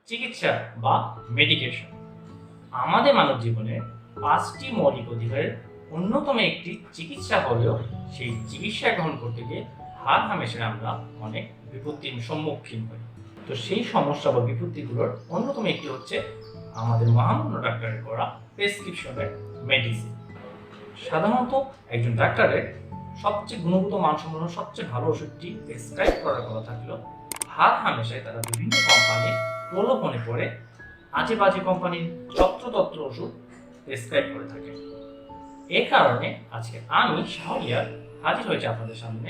চিকিৎসা বা মেডিকেশন আমাদের মানব জীবনে 5টি মৌলিক অধিকারের অন্যতম একটি চিকিৎসা হলেও সেই চিকিৎসা গ্রহণ করতে গিয়ে হামেশা আমরা অনেক বিপত্তির সম্মুখীন হই। তো সেই সমস্যা বা বিপত্তিগুলোর অন্যতম একটি হচ্ছে আমাদের মহামান্য ডাক্তারের করা প্রেসক্রিপশনের মেডিসিন। সাধারণত একজন ডাক্তারের সবচেয়ে গুণগত মানসম্পন্ন সবচেয়ে ভালো ওষুধটি প্রেসক্রাইব করার কথা থাকলেও হামেশাই তারা বিভিন্ন কোম্পানির প্রলোভনে পড়ে আজে বাজে কোম্পানির যত্রতত্র ওষুধ প্রেসক্রাইব করে থাকে। এ কারণে আজকে আমি শাহরিয়ার হাজির হয়েছে আপনাদের সামনে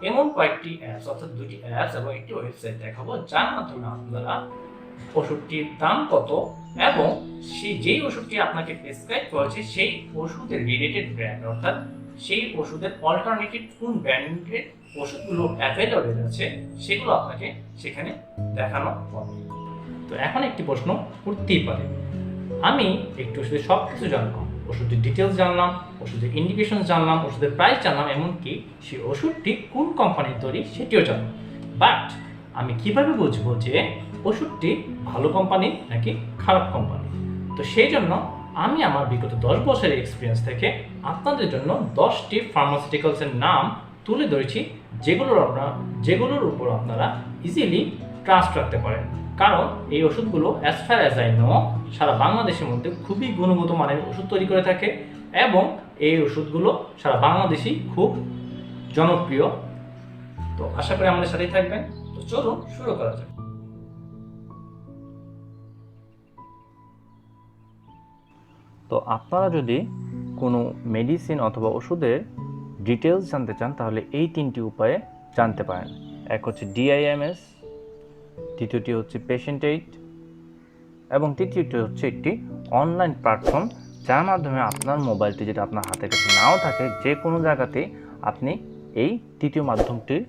এমন কয়েকটি অ্যাপস অর্থাৎ 2টি অ্যাপস এবং একটি ওয়েবসাইট দেখাবো, যার মাধ্যমে আপনারা ওষুধটির দাম কত এবং যেই ওষুধটি আপনাকে প্রেসক্রাইব করেছে সেই ওষুধের রিলেটেড ব্র্যান্ড অর্থাৎ সেই ওষুধের অল্টারনেটিভ কোন ব্র্যান্ডের ওষুধগুলো অ্যাভেলেবেল আছে সেগুলো আপনাকে সেখানে দেখানো হবে। তো এখন একটি প্রশ্ন উঠতেই পারে, আমি একটু ওষুধের সব কিছু জানলাম, ওষুধের ডিটেলস জানলাম, ওষুধের ইন্ডিকেশন জানলাম, ওষুধের প্রাইস জানলাম, এমনকি সেই ওষুধটি কোন কোম্পানির তৈরি সেটিও জানলাম, বাট আমি কিভাবে বুঝবো যে ওষুধটি ভালো কোম্পানি নাকি খারাপ কোম্পানি? তো সেই জন্য আমি আমার বিগত 10 বছরের এক্সপিরিয়েন্স থেকে আপনাদের জন্য 10টি ফার্মাসিউটিক্যালসের নাম তুলে ধরেছি, যেগুলোর উপর আপনারা ইজিলি ট্রাস্ট রাখতে পারেন। কারণ এই ওষুধগুলো as far as I know সারা বাংলাদেশের মধ্যে খুবই গুণগত মানের ওষুধ তৈরি করে থাকে এবং এই ওষুধগুলো সারা বাংলাদেশেই খুব জনপ্রিয়। তো আশা করি আমাদের সাথেই থাকবেন। তো চলুন শুরু করা যাক। তো আপনারা যদি কোনো মেডিসিন অথবা ওষুধের ডিটেলস জানতে চান তাহলে এই 3টি উপায়ে জানতে পারেন। এক হচ্ছে DIMS, দ্বিতীয়টি হচ্ছে পেশেন্ট এইড এবং তৃতীয়টি হচ্ছে একটি অনলাইন প্ল্যাটফর্ম, যার মাধ্যমে আপনার মোবাইলটি যেটা আপনার হাতের কাছে নাও থাকে যে কোনো জায়গাতে আপনি এই তৃতীয় মাধ্যমটির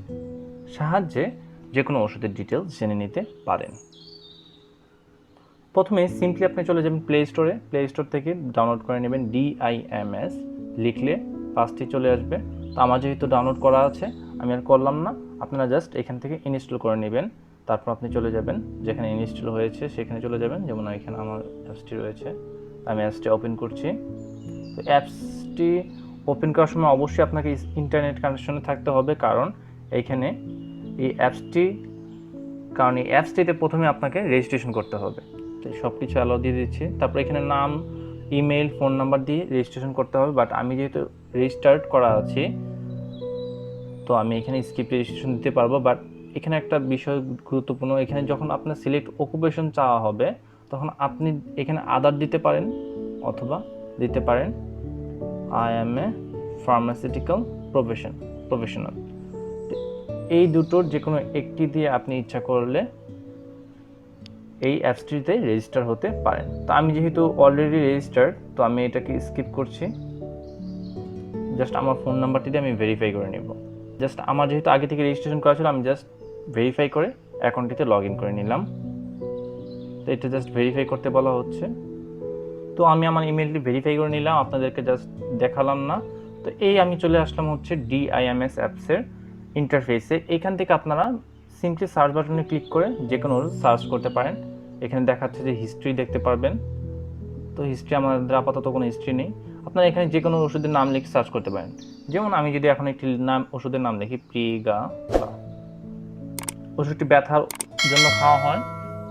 সাহায্যে যে কোনো ওষুধের ডিটেলস জেনে নিতে পারেন। প্রথমে সিম্পলি আপনি চলে যাবেন প্লে স্টোর থেকে ডাউনলোড করে নেবেন DIMS লিখলে ফার্স্টে চলে আসবে। তো আমার যেহেতু ডাউনলোড করা আছে আমি আর করলাম না, আপনারা জাস্ট এখান থেকে ইনস্টল করে নেবেন। তারপর আপনি চলে যাবেন যেখানে ইনস্টল হয়েছে সেখানে চলে যাবেন, যেমন এখানে আমার অ্যাপসটি রয়েছে, আমি অ্যাপসটি ওপেন করছি। তো অ্যাপসটি ওপেন করার সময় অবশ্যই আপনাকে ইন্টারনেট কানেকশনে থাকতে হবে, কারণ এইখানে এই অ্যাপসটিতে প্রথমে আপনাকে রেজিস্ট্রেশন করতে হবে। তো সব কিছু অ্যালাউ দিয়ে দিচ্ছি, তারপর এখানে নাম, ইমেল, ফোন নাম্বার দিয়ে রেজিস্ট্রেশন করতে হবে, বাট আমি যেহেতু রেজিস্টার্ড করা আছি তো আমি এখানে স্কিপ রেজিস্ট্রেশন দিতে পারবো। বাট এখানে একটা বিষয় গুরুত্বপূর্ণ, এখানে যখন আপনার সিলেক্ট অকুপেশন চাওয়া হবে তখন আপনি এখানে আদার দিতে পারেন অথবা দিতে পারেন I M A pharmaceutical professional. এই দুটোর যে কোনো একটি দিয়ে আপনি ইচ্ছা করলে এই অ্যাপসটিতে রেজিস্টার হতে পারেন। তো আমি যেহেতু অলরেডি রেজিস্টার্ড তো আমি এটাকে স্কিপ করছি, জাস্ট আমার ফোন নাম্বারটি দিয়ে আমি ভেরিফাই করে নেব। জাস্ট আমার যেহেতু আগে থেকে রেজিস্ট্রেশন করা ছিল আমি জাস্ট ভেরিফাই করে অ্যাকাউন্টটিতে লগ ইন করে নিলাম। তো এটা জাস্ট ভেরিফাই করতে বলা হচ্ছে, তো আমি আমার ইমেলটি ভেরিফাই করে নিলাম, আপনাদেরকে জাস্ট দেখালাম না। তো এই আমি চলে আসলাম হচ্ছে DIMS অ্যাপসের ইন্টারফেসে। এখান থেকে আপনারা সিম্পলি সার্চ বাটনে ক্লিক করে যে কোনো সার্চ করতে পারেন। এখানে দেখাচ্ছে যে হিস্ট্রি দেখতে পারবেন, তো হিস্ট্রি আমাদের আপাতত কোনো হিস্ট্রি নেই। আপনারা এখানে যে কোনো ওষুধের নাম লিখে সার্চ করতে পারেন, যেমন আমি যদি এখন একটি ওষুধের নাম লিখি প্রিগা, ওষুধটি ব্যথার জন্য খাওয়া হয়।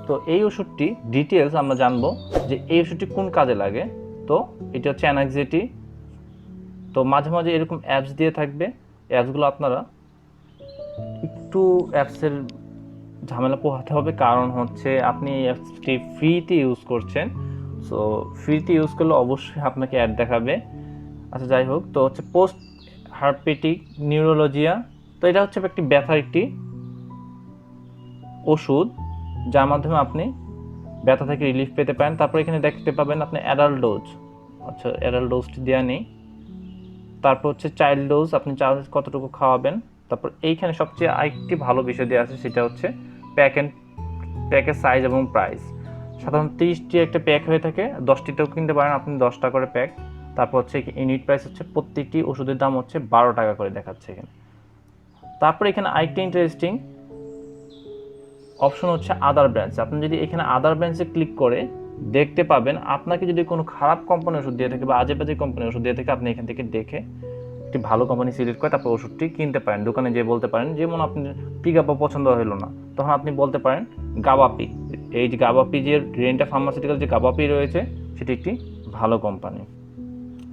তো এই ওষুধটি ডিটেলস আমরা জানবো যে এই ওষুধটি কোন কাজে লাগে। তো এটা হচ্ছে অ্যানাক্সাইটি। তো মাঝে মাঝে এরকম অ্যাপস দিয়ে থাকবে, অ্যাপসগুলো আপনারা একটু অ্যাপসের ঝামেলা পোহাতে হবে, কারণ হচ্ছে আপনি এই অ্যাপসটি ফ্রিতে ইউজ করছেন। সো ফ্রিতে ইউজ করলে অবশ্যই আপনাকে অ্যাড দেখাবে। আচ্ছা যাই হোক, তো হচ্ছে পোস্ট হার্পেটিক নিউরোলজিয়া। তো এটা হচ্ছে একটি ব্যথার একটি ওষুধ, যার মাধ্যমে আপনি ব্যথা থেকে রিলিফ পেতে পারেন। তারপর এখানে দেখতে পাবেন আপনি অ্যাডাল্ট ডোজ, আচ্ছা অ্যাডাল্ট ডোজটি দেওয়া নেই। তারপর হচ্ছে চাইল্ড ডোজ, আপনি চাইল্ড কতটুকু খাওয়াবেন। তারপর এইখানে সবচেয়ে আরেকটি ভালো বিষয় দেওয়া আছে, সেটা হচ্ছে প্যাকের সাইজ এবং প্রাইস। সাধারণত 30টি একটা প্যাক হয়ে থাকে, 10টিতেও কিনতে পারেন আপনি 10 টাকা করে প্যাক। তারপর হচ্ছে ইউনিট প্রাইস হচ্ছে প্রত্যেকটি ওষুধের দাম হচ্ছে 12 টাকা করে দেখাচ্ছে এখানে। তারপর এখানে আরেকটি ইন্টারেস্টিং অপশন হচ্ছে আদার ব্র্যান্ডস। আপনি যদি এখানে আদার ব্র্যান্ডসে ক্লিক করে দেখতে পাবেন, আপনাকে যদি কোনো খারাপ কোম্পানির ওষুধ দিয়ে থাকে বা আজে বাজে কোম্পানির ওষুধ দিয়ে থাকে, আপনি এখান থেকে দেখে একটি ভালো কোম্পানি সিলেক্ট করে তারপর ওষুধটি কিনতে পারেন। দোকানে যেয়ে বলতে পারেন, যেমন আপনি পিগাপা পছন্দ হলো না, তখন আপনি বলতে পারেন গাবাপি। এই যে গাবাপি, যে রেন্টা ফার্মাসিউটিক্যাল যে গাবাপি রয়েছে, সেটি একটি ভালো কোম্পানি।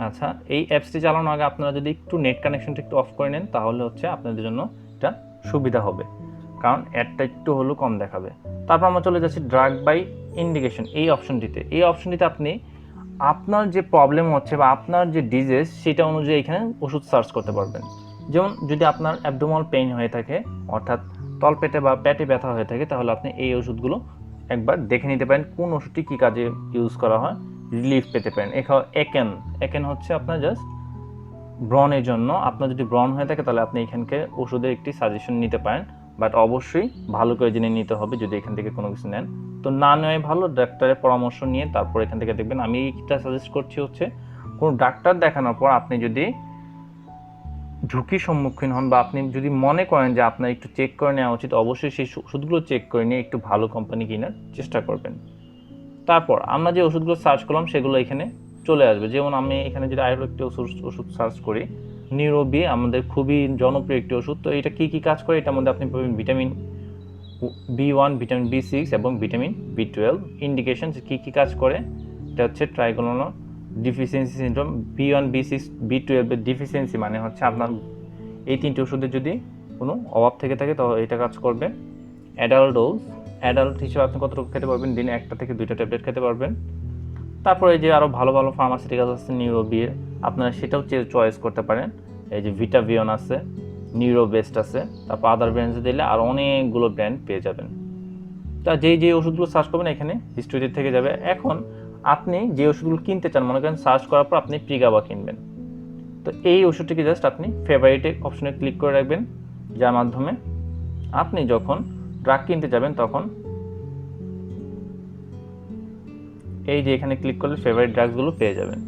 আচ্ছা, এই অ্যাপসটি চালানোর আগে আপনারা যদি একটু নেট কানেকশনটা একটু অফ করে নেন, তাহলে হচ্ছে আপনাদের জন্য এটা সুবিধা হবে, কারণ অ্যাডটা একটু হলেও কম দেখাবে। তারপর আমরা চলে যাচ্ছি ড্রাগ বাই ইন্ডিকেশন এই অপশনটিতে। এই অপশনটিতে আপনি আপনার যে প্রবলেম হচ্ছে বা আপনার যে ডিজিজ, সেটা অনুযায়ী এখানে ওষুধ সার্চ করতে পারবেন। যেমন যদি আপনার অ্যাবডোমাল পেইন হয়ে থাকে, অর্থাৎ তলপেটে বা পেটে ব্যথা হয়ে থাকে, তাহলে আপনি এই ওষুধগুলো একবার দেখে নিতে পারেন কোন ওষুধটি কী কাজে ইউজ করা হয়, রিলিফ পেতে পারেন। একেন হচ্ছে আপনার জাস্ট ব্রণের জন্য। আপনার যদি ব্রণ হয়ে থাকে তাহলে আপনি এখানকে ওষুধের একটি সাজেশন নিতে পারেন, বাট অবশ্যই ভালো করে জেনে নিতে হবে যদি এখান থেকে কোনো কিছু নেন। তো না নেওয়াই ভালো, ডাক্তারের পরামর্শ নিয়ে তারপর এখান থেকে দেখবেন। আমি এইটা সাজেস্ট করছি হচ্ছে কোনো ডাক্তার দেখানোর পর আপনি যদি ঝুঁকির সম্মুখীন হন বা আপনি যদি মনে করেন যে আপনার একটু চেক করে নেওয়া উচিত, অবশ্যই সেই ওষুধগুলো চেক করে নিয়ে একটু ভালো কোম্পানি কেনার চেষ্টা করবেন। তারপর আমরা যে ওষুধগুলো সার্চ করলাম সেগুলো এখানে চলে আসবে। যেমন আমি এখানে যদি আরও একটি ওষুধ সার্চ করি, নিউরোবি, আমাদের খুবই জনপ্রিয় একটি ওষুধ। তো এটা কী কী কাজ করে, এটার মধ্যে আপনি পাবেন ভিটামিন B1, ভিটামিন B6 এবং ভিটামিন B12। ইন্ডিকেশন কী কী কাজ করে, এটা হচ্ছে ট্রাইগোনোলো deficiency syndrome. B1, B6, B12 এর ডিফিসিয়েন্সি মানে হচ্ছে আপনার এই তিনটি ওষুধের যদি কোনো অভাব থেকে থাকে তাহলে এটা কাজ করবে। অ্যাডাল্ট হিসেবে আপনি কতটুকু খেতে পারবেন, দিনে 1টা থেকে 2টা ট্যাবলেট খেতে পারবেন। তারপরে এই যে আরও ভালো ভালো ফার্মাসিউটিক্যাল আছে নিউরোবির, আপনারা সেটাও চয়েস করতে পারেন। এই যে ভিটাভিয়ন আছে, নিউরোবেস্ট আছে, তারপর আদার ব্র্যান্ডে দিলে আর অনেকগুলো ব্র্যান্ড পেয়ে যাবেন। তা যেই ওষুধগুলো সার্চ করবেন এখানে হিস্ট্রিতে থেকে যাবে। এখন আপনি যে ওষুধগুলো কিনতে চান, মনে করেন সার্চ করার পর আপনি পিগাবা কিনবেন, তো এই ওষুধটিকে জাস্ট আপনি ফেভারিট অপশনে ক্লিক করে রাখবেন, যার মাধ্যমে আপনি যখন ড্রাগ কিনতে যাবেন তখন এই যে এখানে ক্লিক করলে ফেভারিট ড্রাগসগুলো পেয়ে যাবেন।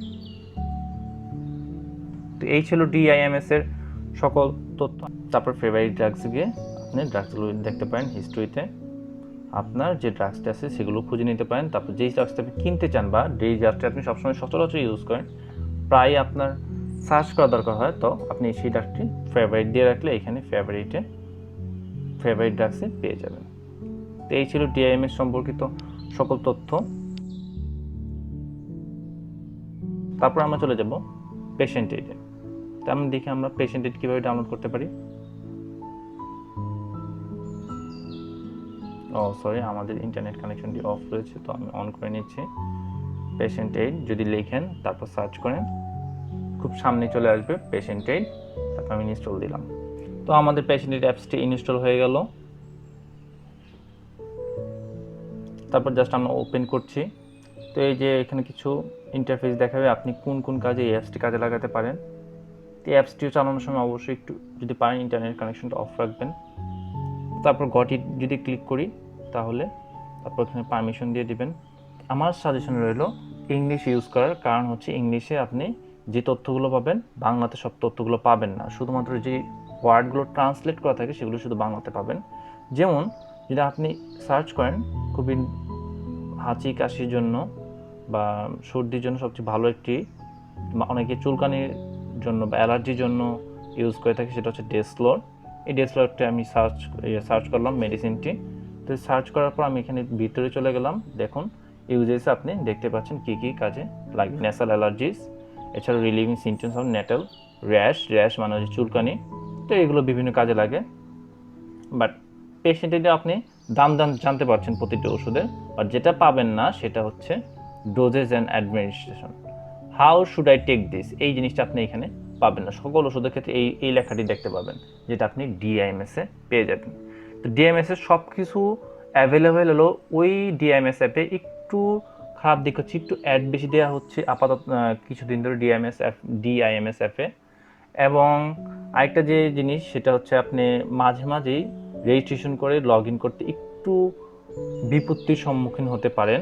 তো এই ছিল DIMS এর সকল তথ্য। তারপর ফেভারিট ড্রাগসে গিয়ে আপনি ড্রাগসগুলো দেখতে পারেন, হিস্ট্রিতে আপনার যে ড্রাগসটা আছে সেগুলো খুঁজে নিতে পারেন। তারপর যেই ড্রাগসটা আপনি কিনতে চান বা যেই ড্রাগসটা আপনি সবসময় সচরাচর ইউজ করেন, প্রায় আপনার সার্চ করা দরকার হয়, তো আপনি সেই ড্রাগটি ফেভারিট দিয়ে রাখলে এখানে ফেভারিট ড্রাগসে পেয়ে যাবেন। তো এই ছিল DIMS সম্পর্কিত সকল তথ্য। তারপর আমরা চলে যাব পেশেন্ট এইডে। তো আমি দেখি আমরা পেশেন্ট এইড কীভাবে ডাউনলোড করতে পারি। সরি, আমাদের ইন্টারনেট কানেকশনটি অফ রয়েছে, তো আমি অন করে নিচ্ছি। পেশেন্ট এইড যদি লেখেন তারপর সার্চ করেন, খুব সামনে চলে আসবে পেশেন্ট এইড। তারপর আমি ইনস্টল দিলাম। তো আমাদের পেশেন্ট এইড অ্যাপসটি ইনস্টল হয়ে গেল। তারপর জাস্ট আমরা ওপেন করছি। তো এই যে এখানে কিছু ইন্টারফেস দেখাবে, আপনি কোন কোন কাজে এই অ্যাপসটি কাজে লাগাতে পারেন। তো এই অ্যাপসটিও চালানোর সময় অবশ্যই একটু যদি পারেন ইন্টারনেট কানেকশনটা অফ রাখবেন। তারপর গটি যদি ক্লিক করি তাহলে তারপর এখানে পারমিশন দিয়ে দিবেন। আমার সাজেশন রইল ইংলিশ ইউজ করার, কারণ হচ্ছে ইংলিশে আপনি যে তথ্যগুলো পাবেন বাংলাতে সব তথ্যগুলো পাবেন না, শুধুমাত্র যে ওয়ার্ডগুলো ট্রান্সলেট করা থাকে সেগুলো শুধু বাংলাতে পাবেন। যেমন যদি আপনি সার্চ করেন খুবই হাঁচি কাশির জন্য বা সর্দির জন্য সবচেয়ে ভালো একটি, অনেকে চুলকানির জন্য বা অ্যালার্জির জন্য ইউজ করে থাকে, সেটা হচ্ছে ডেসলোর। এই ডেসলোরটা আমি সার্চ করলাম মেডিসিনটি। তো সার্চ করার পর আমি এখানে ভিতরে চলে গেলাম। দেখুন ইউজেসে আপনি দেখতে পাচ্ছেন কী কী কাজে লাগে। ন্যাসাল অ্যালার্জিস, এছাড়াও relieving symptoms of Natal rash মানে হচ্ছে চুলকানি। তো এগুলো বিভিন্ন কাজে লাগে। বাট পেশেন্টে আপনি দাম জানতে পারছেন প্রতিটি ওষুধের, আর যেটা পাবেন না সেটা হচ্ছে doses and administration. How should I take this, এই জিনিসটা আপনি এখানে পাবেন না। সকল ওষুধের ক্ষেত্রে এই লেখাটি দেখতে পাবেন, যেটা আপনি DIMS-এ পেয়ে যাবেন। তো DIMS-এর সব কিছু অ্যাভেলেবেল হলো। ওই DIMS অ্যাপে একটু খারাপ দিক হচ্ছে একটু অ্যাড বেশি দেওয়া হচ্ছে আপাতত কিছুদিন ধরে DIMS অ্যাপে। এবং আরেকটা যে জিনিস সেটা হচ্ছে আপনি মাঝে মাঝেই রেজিস্ট্রেশন করে লগ ইন করতে একটু বিপত্তির সম্মুখীন হতে পারেন।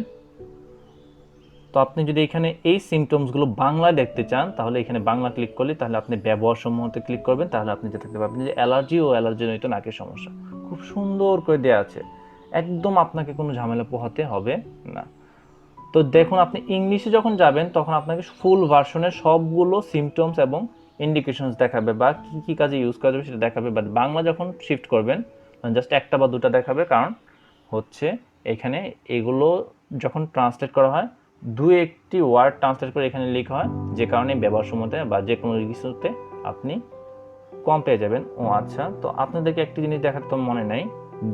তো আপনি যদি এখানে এই সিমটমসগুলো বাংলায় দেখতে চান তাহলে এখানে বাংলা ক্লিক করলে, তাহলে আপনি ব্যবহার সমূহতে ক্লিক করবেন, তাহলে আপনি দেখতে পাবেন যে অ্যালার্জি ও অ্যালার্জিজনিত নাকের সমস্যা খুব সুন্দর করে দেওয়া আছে। একদম আপনাকে কোনো ঝামেলা পোহাতে হবে না। তো দেখুন, আপনি ইংলিশে যখন যাবেন তখন আপনাকে ফুল ভার্সনের সবগুলো সিমটমস এবং ইন্ডিকেশনস দেখাবে বা কী কী কাজে ইউজ করা যাবে সেটা দেখাবে। বাট বাংলা যখন শিফট করবেন জাস্ট একটা বা দুটা দেখাবে, কারণ হচ্ছে এখানে এগুলো যখন ট্রান্সলেট করা হয় দু একটি ওয়ার্ড ট্রান্সলেট করে এখানে লেখা হয়, যে কারণে ব্যবহার সময়তে বা যে কোনো কিছুতে আপনি কম পেয়ে যাবেন। ও আচ্ছা, তো আপনাদেরকে একটি জিনিস দেখার তো মনে নাই,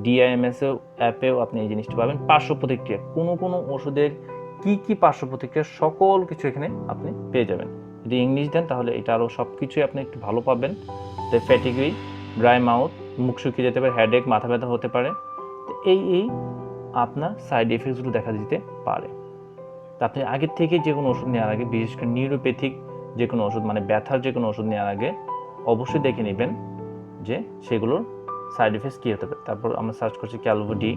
ডিআইএমএস অ্যাপেও আপনি এই জিনিসটা পাবেন, পার্শ্ব প্রতিক্রিয়া, কোনো কোনো ওষুধের কি কি পার্শ্ব প্রতিক্রিয়া সকল কিছু এখানে আপনি পেয়ে যাবেন। যদি ইংলিশ দেন তাহলে এটা আরও সব কিছুই আপনি একটু ভালো পাবেন। তো ফ্যাটিগি, ড্রাই মাউথ, মুখ শুকিয়ে যেতে পারে, হেডেক, মাথা ব্যথা হতে পারে, তো এই আপনার সাইড এফেক্টসগুলো দেখা দিতে পারে। তা আপনি আগের থেকে যে কোনো ওষুধ নেওয়ার আগে, বিশেষ করে নিউরোপ্যাথিক যে কোনো ওষুধ মানে ব্যথার যে কোনো ওষুধ নেওয়ার আগে অবশ্যই দেখে নেবেন যে সেগুলোর সাইড এফেক্টস কী হতে পারে। তারপর আমরা সার্চ করছি ক্যালভোডি,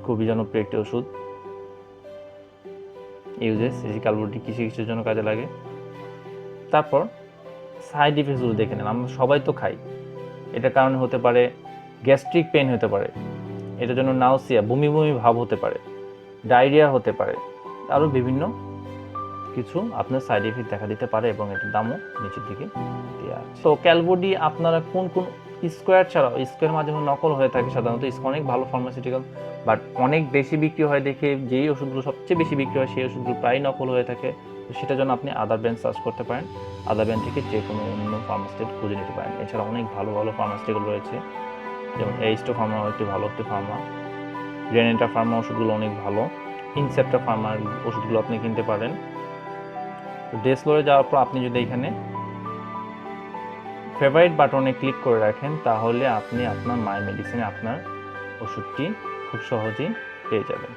খুবই জনপ্রিয় একটি ওষুধ, ইউজেস এই ক্যালভোডি কিছু কিছুর জন্য কাজে লাগে। তারপর সাইড এফেক্টসগুলো দেখে নেন। আমরা সবাই তো খাই, এটার কারণে হতে পারে গ্যাস্ট্রিক পেন হতে পারে, এটার জন্য নাউসিয়া, বমি বমি ভাব হতে পারে, ডায়রিয়া হতে পারে, আরও বিভিন্ন কিছু আপনার সাইড এফেক্ট দেখা দিতে পারে এবং এটার দামও নিচের দিকে দেওয়া আছে। তো ক্যালভোডি আপনারা কোন কোন স্কোয়ার ছাড়াও, স্কোয়ার মাধ্যমে নকল হয়ে থাকে সাধারণত, অনেক ভালো ফার্মাসিউটিক্যাল, বাট অনেক বেশি বিক্রি হয় দেখে যেই ওষুধগুলো সবচেয়ে বেশি বিক্রি হয় সেই ওষুধগুলো প্রায় নকল হয়ে থাকে। তো সেটার জন্য আপনি আদার ব্র্যান্ড সার্চ করতে পারেন, আদার ব্র্যান্ড থেকে যে কোনো অন্য ফার্মাসিউটিক্যাল খুঁজে নিতে পারেন। এছাড়া অনেক ভালো ভালো ফার্মাসিউটিক্যাল রয়েছে, যেমন এইস্টো ফার্মা একটি ভালো একটি ফার্মা, রেনেটা ফার্মা ওষুধগুলো অনেক ভালো, ইনসেপ্টা ফার্মার ওষুধগুলো আপনি কিনতে পারেন। তো ডেসলোরে যাওয়ার পর আপনি যদি এখানে ফেভারিট বাটনে ক্লিক করে রাখেন তাহলে আপনি আপনার মাই মেডিসিনে আপনার ওষুধটি খুব সহজেই পেয়ে যাবেন।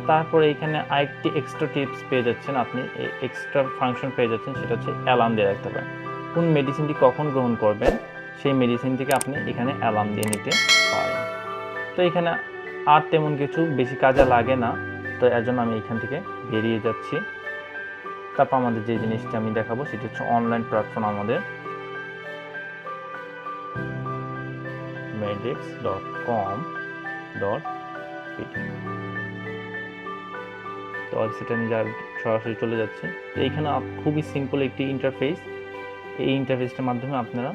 তারপরে এখানে আরেকটি এক্সট্রা টিপস পেয়ে যাচ্ছেন, আপনি এক্সট্রা ফাংশন পেয়ে যাচ্ছেন, সেটা হচ্ছে অ্যালার্ম দিয়ে রাখতে পারেন। কোন মেডিসিনটি কখন গ্রহণ করবেন সেই মেডিসিনটিকে আপনি এখানে অ্যালার্ম দিয়ে নিতে পারেন। তো এখানে আর তেমন কিছু বেশি কাজে লাগে না, তো এর জন্য আমি এখান থেকে বেরিয়ে যাচ্ছি। তারপর আমাদের যে জিনিসটা আমি দেখাবো সেটা হচ্ছে অনলাইন প্ল্যাটফর্ম, আমাদের medix.com.pd। তো ওয়েবসাইটে আমি সরাসরি চলে যাচ্ছি। তো এইখানে খুবই সিম্পল একটি ইন্টারফেস, এই ইন্টারফেসটার মাধ্যমে আপনারা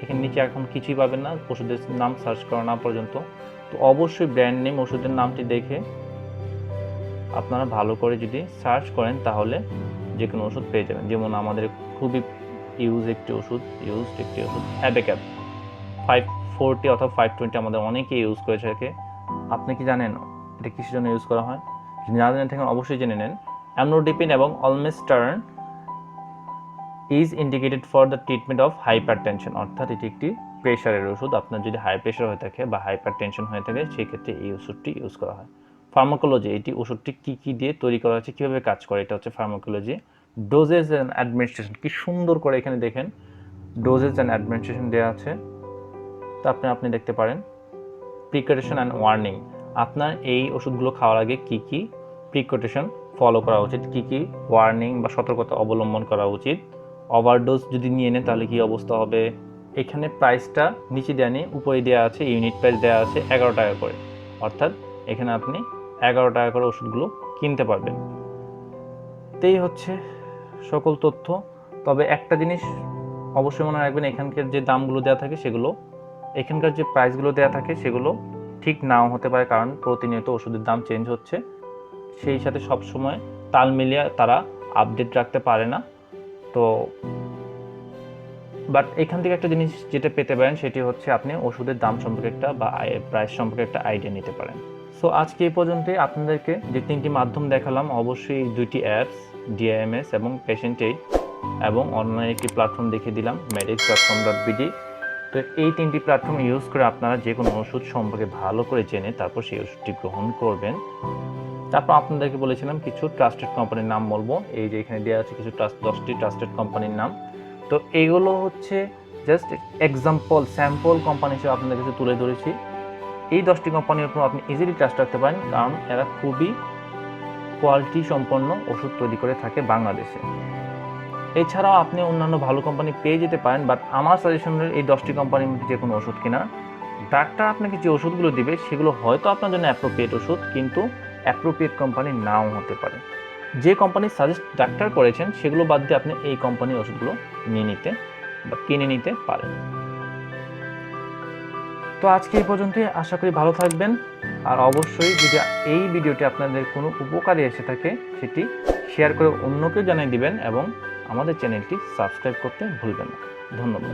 এখানে নিচে এখন কিছুই পাবেন না ওষুধের নাম সার্চ করা না পর্যন্ত। তো অবশ্যই ব্র্যান্ড নেম ওষুধের নামটি দেখে আপনারা ভালো করে যদি সার্চ করেন তাহলে যে কোনো ওষুধ পেয়ে যাবেন। যেমন আমাদের খুবই ইউজড একটি ওষুধ অ্যাবেক্যাপ 540 অথবা 520 আমাদের অনেকে ইউজ করে থাকে। আপনি কি জানেন এটা কিসের জন্য ইউজ করা হয়? যদি না জেনে থাকেন অবশ্যই জেনে নেন। অ্যামলোডিপিন এবং olmesartan is indicated for the treatment of hypertension, অর্থাৎ এটি একটি প্রেশারের ওষুধ। আপনার যদি হাই প্রেশার হয়ে থাকে বা হাইপার টেনশন হয়ে থাকে সেই ক্ষেত্রে এই ওষুধটি ইউজ করা হয়। ফার্মাকোলজি, এটি ওষুধটি কী কী দিয়ে তৈরি করা হয়েছে, কীভাবে কাজ করে, এটা হচ্ছে ফার্মাকোলজি। ডোজেজ অ্যান্ড অ্যাডমিনিস্ট্রেশন, কি সুন্দর করে এখানে দেখেন ডোজেজ অ্যান্ড অ্যাডমিনিস্ট্রেশন দেওয়া আছে, তো আপনি দেখতে পারেন। প্রিকশন অ্যান্ড ওয়ার্নিং, আপনার এই ওষুধগুলো খাওয়ার আগে কী কী প্রিকশন ফলো করা উচিত, কী কী ওয়ার্নিং বা সতর্কতা অবলম্বন করা উচিত, ওভারডোজ যদি নিয়ে নেন তাহলে কী অবস্থা হবে। এখানে প্রাইসটা নিচে দেওয়া নেই, উপরে দেওয়া আছে, ইউনিট প্রাইস দেওয়া আছে 11 টাকা করে, অর্থাৎ এখানে আপনি 11 টাকা করে ওষুধগুলো কিনতে পারবেন। এই হচ্ছে সকল তথ্য। তবে একটা জিনিস অবশ্যই মনে রাখবেন, এখানকার যে দামগুলো দেওয়া থাকে সেগুলো, এখানকার যে প্রাইসগুলো দেওয়া থাকে সেগুলো ঠিক নাও হতে পারে, কারণ প্রতিনিয়ত ওষুধের দাম চেঞ্জ হচ্ছে, সেই সাথে সবসময় তাল মিলিয়ে তারা আপডেট রাখতে পারে না। তো বাট এখান থেকে একটা জিনিস যেটা পেতে পারেন সেটি হচ্ছে আপনি ওষুধের দাম সম্পর্কে একটা বা প্রাইস সম্পর্কে একটা আইডিয়া নিতে পারেন। সো আজকে এই পর্যন্তই। আপনাদেরকে যে 3টি মাধ্যম দেখালাম, অবশ্যই এই 2টি অ্যাপস ডিআইএমএস এবং পেশেন্ট এইড, এবং অনলাইন একটি প্ল্যাটফর্ম দেখিয়ে দিলাম medix.com.bd। তো এই 3টি প্ল্যাটফর্ম ইউজ করে আপনারা যে কোনো ওষুধ সম্পর্কে ভালো করে জেনে তারপর সেই ওষুধটি গ্রহণ করবেন। তারপর আপনাদেরকে বলেছিলাম কিছু ট্রাস্টেড কোম্পানির নাম বলবো, এই যে এখানে দেওয়া আছে কিছু 10টি ট্রাস্টেড কোম্পানির নাম। তো এইগুলো হচ্ছে জাস্ট এক্সাম্পল, স্যাম্পল কোম্পানি হিসেবে আপনাদের কাছে তুলে ধরেছি। এই 10টি কোম্পানির উপর আপনি ইজিলি ট্রাস্ট রাখতে পারেন, কারণ এরা খুবই কোয়ালিটি সম্পন্ন ওষুধ তৈরি করে থাকে বাংলাদেশে। এছাড়াও আপনি অন্যান্য ভালো কোম্পানি পেয়ে যেতে পারেন, বাট আমার সাজেশন হলো এই 10টি কোম্পানির মধ্যে যে কোনো ওষুধ কেনা। ডাক্তার আপনাকে যে ওষুধগুলো দিবে সেগুলো হয়তো আপনার জন্য অ্যাপ্রোপ্রিয়েট ওষুধ, কিন্তু অ্যাপ্রোপ্রিয়েট কোম্পানি নাও হতে পারে। যে কোম্পানি সাজেস্ট ডাক্তার করেছেন সেগুলো বাদ দিয়ে আপনি এই কোম্পানির ওষুধগুলো নিয়ে নিতে বা কিনে নিতে পারেন। তো আজকে এই পর্যন্তই, আশা করি ভালো থাকবেন। আর অবশ্যই যদি এই ভিডিওটি আপনাদের কোনো উপকারে এসে থাকে সেটি শেয়ার করে অন্যকে জানিয়ে দিবেন এবং আমাদের চ্যানেলটি সাবস্ক্রাইব করতে ভুলবেন না। ধন্যবাদ।